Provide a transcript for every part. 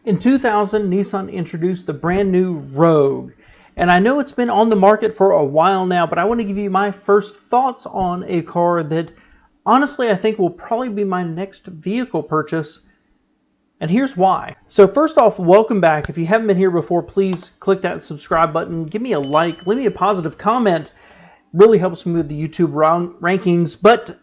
In 2000, Nissan introduced the brand new Rogue. And I know it's been on the market for a while now, but I want to give you my first thoughts on a car that honestly I think will probably be my next vehicle purchase. And here's why. So first off, welcome back. If you haven't been here before, please click that subscribe button. Give me a like. Leave me a positive comment. Really helps me with the YouTube rankings. But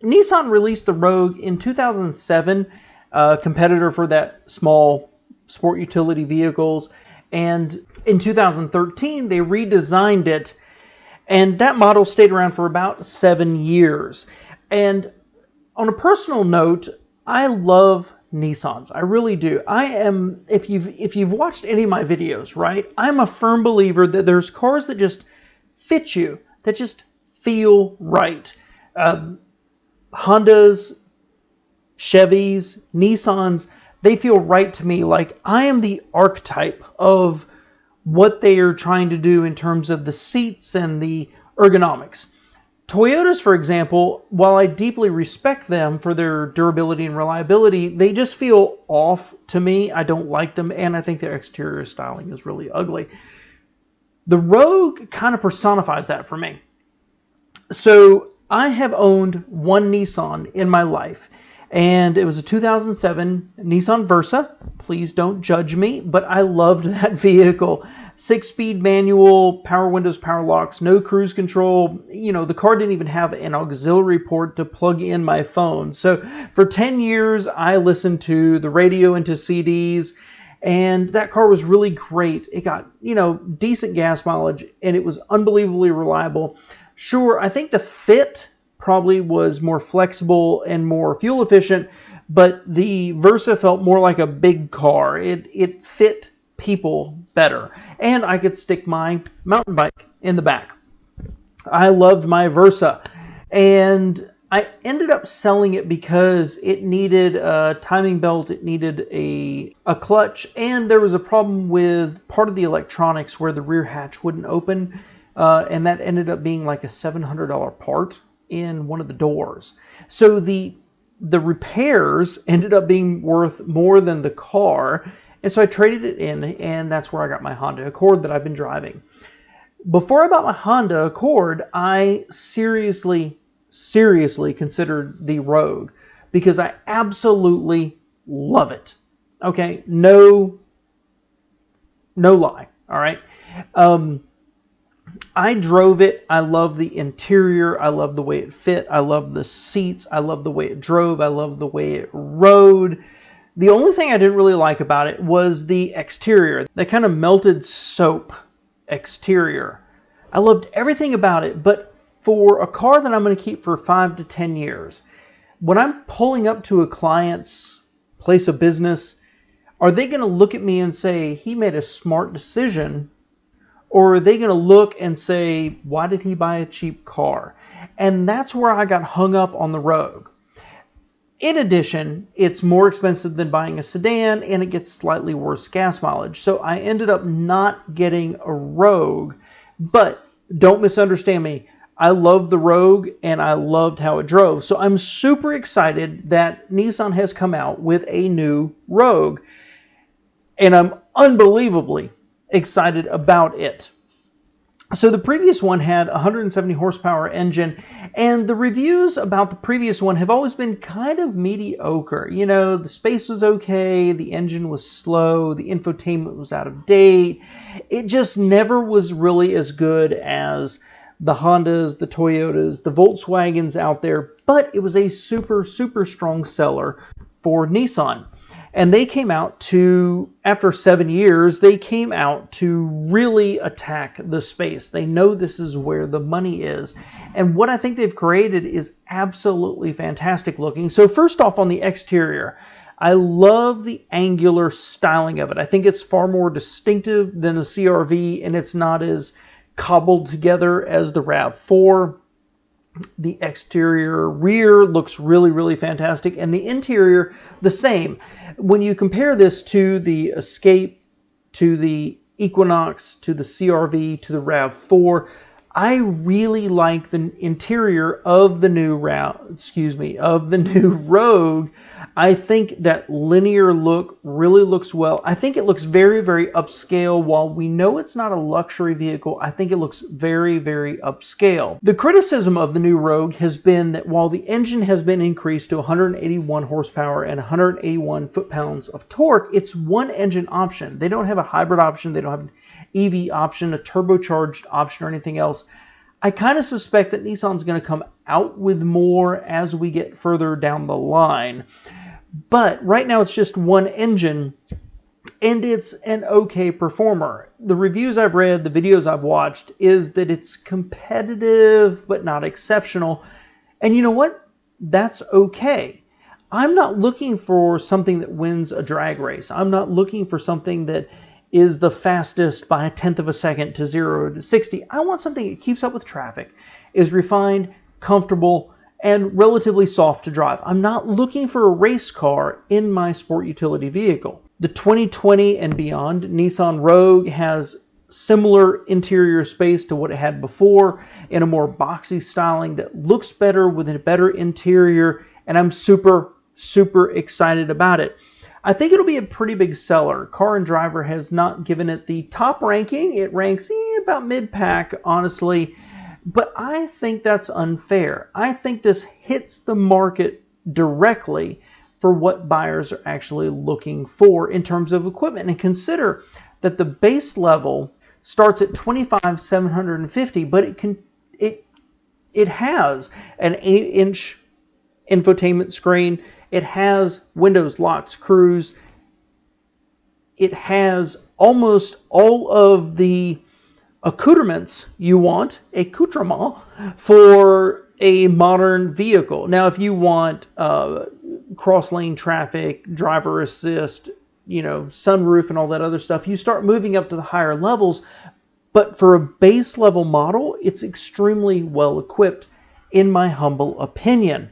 Nissan released the Rogue in 2007, a competitor for that small sport utility vehicles. And in 2013, they redesigned it. And that model stayed around for about 7 years. And on a personal note, I love Nissans. I really do. If you've watched any of my videos, right, I'm a firm believer that there's cars that just fit you, that just feel right. Hondas, Chevys, Nissans, they feel right to me. Like I am the archetype of what they are trying to do in terms of the seats and the ergonomics. Toyotas, for example, while I deeply respect them for their durability and reliability, they just feel off to me. I don't like them, and I think their exterior styling is really ugly. The Rogue kind of personifies that for me. So I have owned one Nissan in my life, and it was a 2007 Nissan Versa. Please don't judge me, but I loved that vehicle. 6-speed manual, power windows, power locks, no cruise control. You know, the car didn't even have an auxiliary port to plug in my phone. So for 10 years, I listened to the radio and to CDs, and that car was really great. It got, decent gas mileage, and it was unbelievably reliable. Sure, I think the fit probably was more flexible and more fuel efficient, but the Versa felt more like a big car. It fit people better, and I could stick my mountain bike in the back. I loved my Versa, and I ended up selling it because it needed a timing belt, it needed a clutch, and there was a problem with part of the electronics where the rear hatch wouldn't open, and that ended up being like a $700 part in one of the doors. So the repairs ended up being worth more than the car, and so I traded it in, and that's where I got my Honda Accord that I've been driving. Before I bought my Honda Accord, I seriously considered the Rogue because I absolutely love it. Okay, no lie, all right? I drove it. I love the interior. I love the way it fit. I love the seats. I love the way it drove. I love the way it rode. The only thing I didn't really like about it was the exterior. That kind of melted soap exterior. I loved everything about it, but for a car that I'm going to keep for 5 to 10 years, when I'm pulling up to a client's place of business, are they going to look at me and say, he made a smart decision? Or are they going to look and say, why did he buy a cheap car? And that's where I got hung up on the Rogue. In addition, it's more expensive than buying a sedan, and it gets slightly worse gas mileage. So I ended up not getting a Rogue. But don't misunderstand me. I love the Rogue, and I loved how it drove. So I'm super excited that Nissan has come out with a new Rogue. And I'm unbelievably excited about it. So the previous one had a 170 horsepower engine, and the reviews about the previous one have always been kind of mediocre. The space was okay, the engine was slow, the infotainment was out of date. It just never was really as good as the Hondas, the Toyotas, the Volkswagens out there, but it was a super strong seller for Nissan. And they came out to, after 7 years, they came out to really attack the space. They know this is where the money is. And what I think they've created is absolutely fantastic looking. So first off, on the exterior, I love the angular styling of it. I think it's far more distinctive than the CR-V, and it's not as cobbled together as the RAV4. The exterior rear looks really fantastic, and the interior the same. When you compare this to the Escape, to the Equinox, to the CR-V, to the RAV4, I really like the interior of the new Rogue. I think that linear look really looks well. I think it looks very, very upscale. While we know it's not a luxury vehicle, I think it looks very, very upscale. The criticism of the new Rogue has been that while the engine has been increased to 181 horsepower and 181 foot-pounds of torque, it's one engine option. They don't have a hybrid option. They don't have an EV option, a turbocharged option, or anything else. I kind of suspect that Nissan's going to come out with more as we get further down the line. But right now it's just one engine, and it's an okay performer. The reviews I've read, the videos I've watched, is that it's competitive but not exceptional. And you know what? That's okay. I'm not looking for something that wins a drag race. I'm not looking for something that is the fastest by 1/10 of a second to 0 to 60. I want something that keeps up with traffic, is refined, comfortable, and relatively soft to drive. I'm not looking for a race car in my sport utility vehicle. The 2020 and beyond Nissan Rogue has similar interior space to what it had before, in a more boxy styling that looks better with a better interior, and I'm super, super excited about it. I think it'll be a pretty big seller. Car and Driver has not given it the top ranking. It ranks about mid-pack, honestly. But I think that's unfair. I think this hits the market directly for what buyers are actually looking for in terms of equipment. And consider that the base level starts at $25,750, but it has an 8-inch infotainment screen. It has windows, locks, cruise. It has almost all of the accoutrements you want, accoutrement, for a modern vehicle. Now, if you want cross-lane traffic, driver assist, sunroof and all that other stuff, you start moving up to the higher levels. But for a base level model, it's extremely well equipped, in my humble opinion.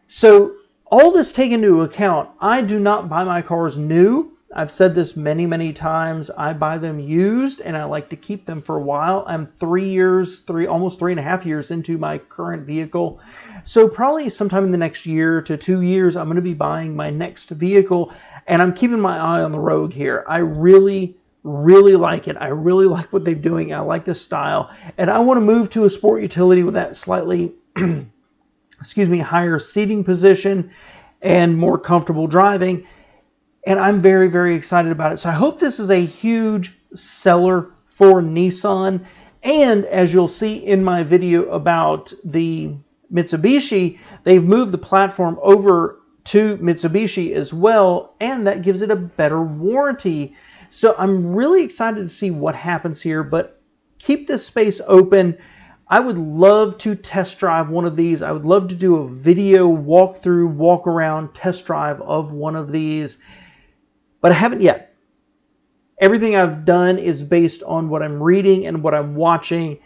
So all this taken into account, I do not buy my cars new. I've said this many, many times. I buy them used, and I like to keep them for a while. I'm almost 3.5 years into my current vehicle. So probably sometime in the next year to 2 years, I'm going to be buying my next vehicle, and I'm keeping my eye on the Rogue here. I really, really like it. I really like what they're doing. I like the style, and I want to move to a sport utility with that slightly higher seating position and more comfortable driving. And I'm very, very excited about it. So I hope this is a huge seller for Nissan. And as you'll see in my video about the Mitsubishi, they've moved the platform over to Mitsubishi as well, and that gives it a better warranty. So I'm really excited to see what happens here, but keep this space open. I would love to test drive one of these. I would love to do a video walkthrough, walk around, test drive of one of these, but I haven't yet. Everything I've done is based on what I'm reading and what I'm watching,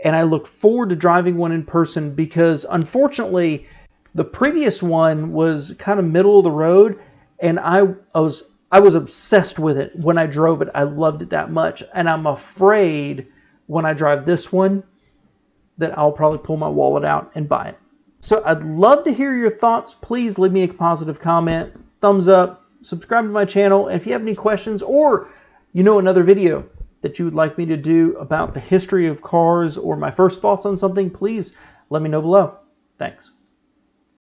and I look forward to driving one in person because, unfortunately, the previous one was kind of middle of the road, and I was obsessed with it when I drove it. I loved it that much, and I'm afraid when I drive this one that I'll probably pull my wallet out and buy it. So I'd love to hear your thoughts. Please leave me a positive comment, thumbs up, subscribe to my channel. And if you have any questions or another video that you would like me to do about the history of cars or my first thoughts on something, please let me know below. Thanks.